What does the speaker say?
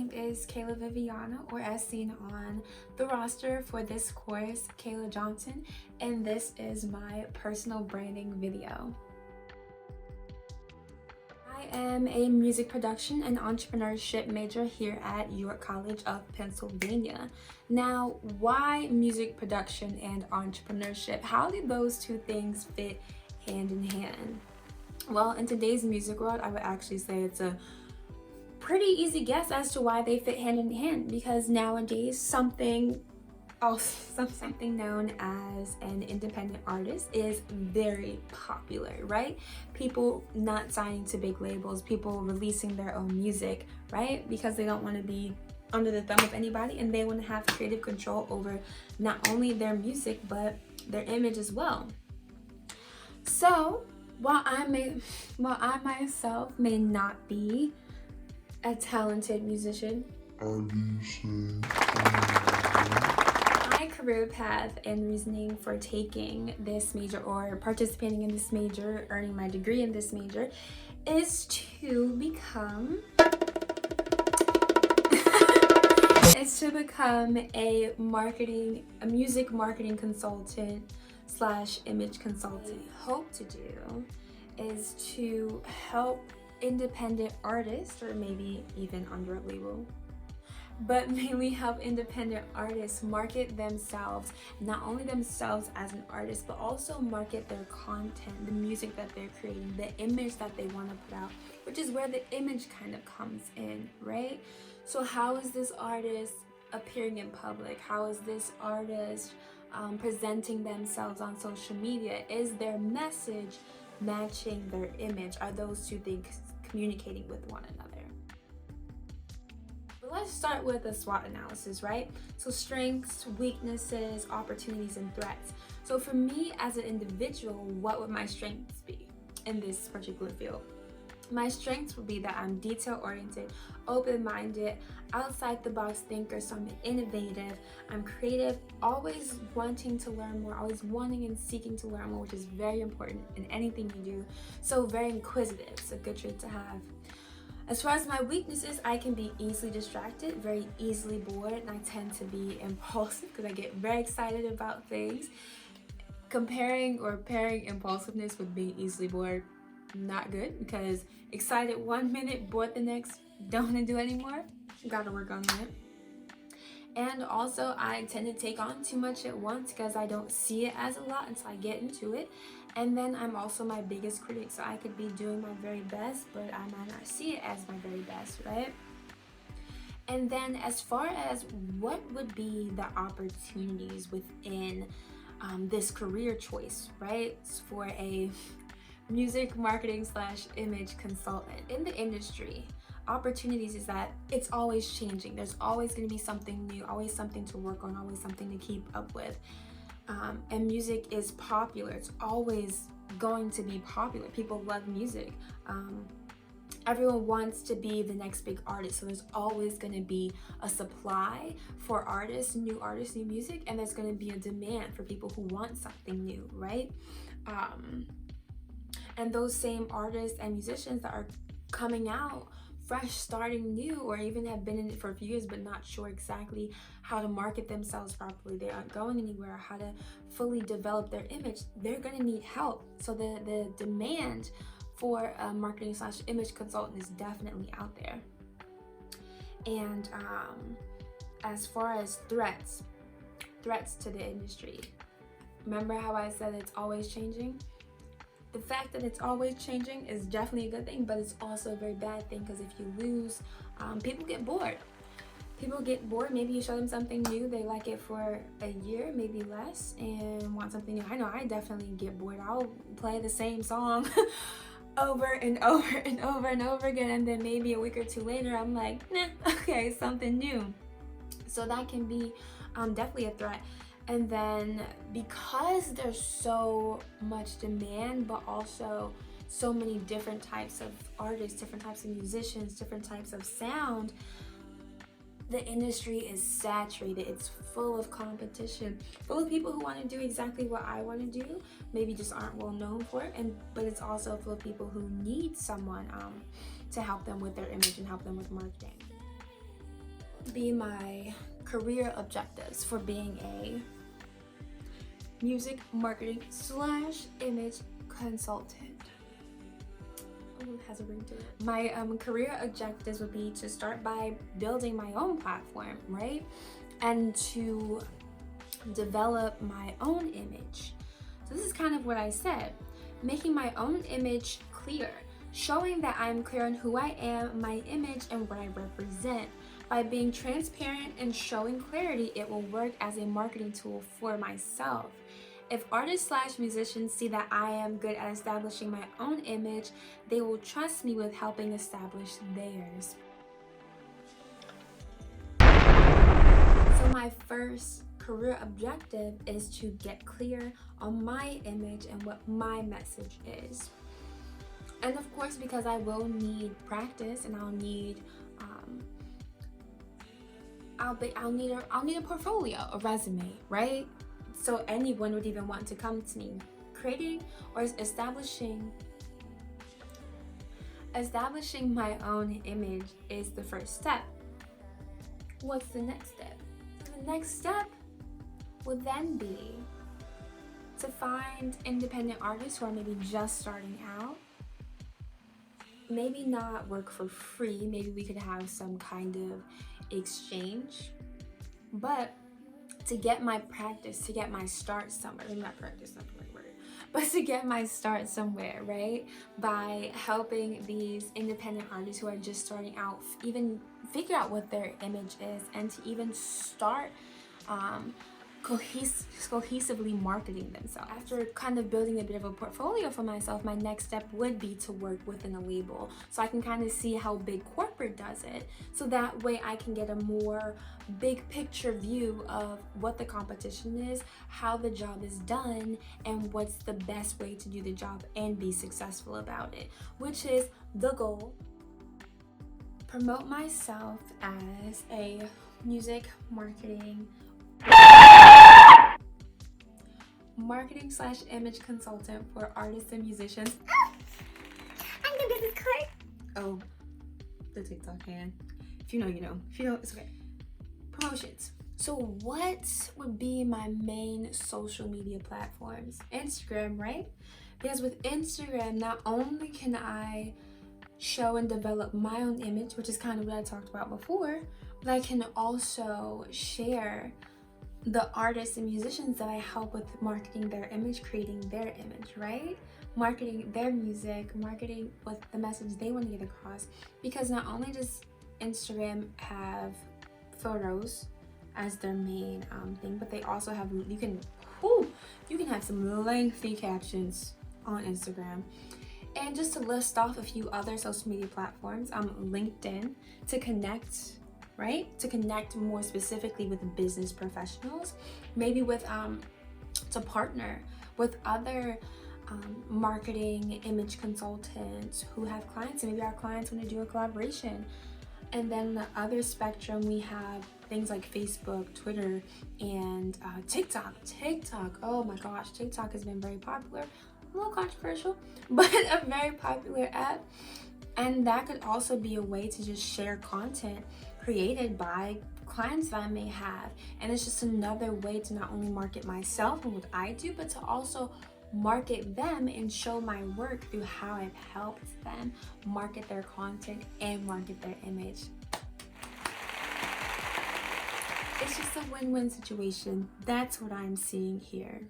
name is Kayla Viviana, or as seen on the roster for this course, Kayla Johnson, and this is my personal branding video. I am a music production and entrepreneurship major here at York College of Pennsylvania. Now, why music production and entrepreneurship? How do those two things fit hand in hand? Well, in today's music world, I would actually say it's a pretty easy guess as to why they fit hand in hand, because nowadays something known as an independent artist is very popular, right? People not signing to big labels, people releasing their own music, right? Because they don't want to be under the thumb of anybody, and they want to have creative control over not only their music but their image as well. So while I myself may not be a talented musician, my career path and reasoning for taking this major or participating in this major, earning my degree in this major, is to become a music marketing consultant / image consultant. Hope to do is to help independent artists, or maybe even under a label, but mainly help independent artists market themselves, not only themselves as an artist, but also market their content, the music that they're creating, the image that they want to put out, which is where the image kind of comes in, right? So how is this artist appearing in public? How is this artist presenting themselves on social media? Is their message matching their image? Are those two things communicating with one another? But let's start with a SWOT analysis, right? So strengths, weaknesses, opportunities, and threats. So for me as an individual, what would my strengths be in this particular field? My strengths would be that I'm detail-oriented, open-minded, outside-the-box thinker, so I'm innovative, I'm creative, always wanting to learn more, always wanting and seeking to learn more, which is very important in anything you do. So very inquisitive, it's a good trait to have. As far as my weaknesses, I can be easily distracted, very easily bored, and I tend to be impulsive because I get very excited about things. Comparing or pairing impulsiveness with being easily bored, not good, because excited one minute, bored the next, don't want to do anymore. Gotta work on that. And also I tend to take on too much at once because I don't see it as a lot until I get into it. And then I'm also my biggest critic, so I could be doing my very best, but I might not see it as my very best, right? And then as far as what would be the opportunities within this career choice, right, for a music marketing / image consultant in the industry, opportunities is that it's always changing. There's always going to be something new, always something to work on, always something to keep up with. And music is popular. It's always going to be popular. People love music. Everyone wants to be the next big artist, so there's always going to be a supply for artists, new music, and there's going to be a demand for people who want something new, right? And those same artists and musicians that are coming out fresh, starting new, or even have been in it for a few years but not sure exactly how to market themselves properly, they aren't going anywhere, how to fully develop their image, they're going to need help. So the demand for a marketing / image consultant is definitely out there. And as far as threats to the industry, remember how I said it's always changing? The fact that it's always changing is definitely a good thing, but it's also a very bad thing, because if you lose, people get bored. Maybe you show them something new, they like it for a year, maybe less, and want something new. I know I definitely get bored. I'll play the same song over and over and over and over again, and then maybe a week or two later I'm like, nah, okay, something new. So that can be definitely a threat. And then because there's so much demand, but also so many different types of artists, different types of musicians, different types of sound, the industry is saturated. It's full of competition, full of people who want to do exactly what I want to do, maybe just aren't well known for it, but it's also full of people who need someone to help them with their image and help them with marketing. be my career objectives for being a music marketing / image consultant? Oh, it has a ring to it. My career objectives would be to start by building my own platform, right? And to develop my own image. So this is kind of what I said, making my own image clear, showing that I'm clear on who I am, my image, and what I represent. By being transparent and showing clarity, it will work as a marketing tool for myself. If artists / musicians see that I am good at establishing my own image, they will trust me with helping establish theirs. So my first career objective is to get clear on my image and what my message is. And of course, because I will need practice and I'll need a portfolio, a resume, right? So anyone would even want to come to me. Creating or establishing my own image is the first step. What's the next step? The next step would then be to find independent artists who are maybe just starting out. Maybe not work for free, maybe we could have some kind of exchange, but to get my practice, to get my start somewhere, maybe not practice, not the right word, but to get my start somewhere, right? By helping these independent artists who are just starting out even figure out what their image is and to even start cohesively marketing themselves. After kind of building a bit of a portfolio for myself, my next step would be to work within a label so I can kind of see how big corporate does it, so that way I can get a more big picture view of what the competition is, how the job is done, and what's the best way to do the job and be successful about it, which is the goal. Promote myself as a music marketing / image consultant for artists and musicians. I'm the business card. Oh, the TikTok hand. If you know, you know. If you know, it's okay. Promotions. So what would be my main social media platforms? Instagram, right? Because with Instagram, not only can I show and develop my own image, which is kind of what I talked about before, but I can also share the artists and musicians that I help with marketing their image, creating their image, right? Marketing their music, marketing with the message they want to get across. Because not only does Instagram have photos as their main thing, but they also have, you can have some lengthy captions on Instagram. And just to list off a few other social media platforms, LinkedIn to connect, right? To connect more specifically with business professionals, maybe with to partner with other marketing image consultants who have clients, and maybe our clients want to do a collaboration. And then the other spectrum, we have things like Facebook, Twitter, and TikTok. Oh my gosh, TikTok has been very popular. A little controversial, but a very popular app. And that could also be a way to just share content created by clients that I may have. And it's just another way to not only market myself and what I do, but to also market them and show my work through how I've helped them market their content and market their image. It's just a win-win situation. That's what I'm seeing here.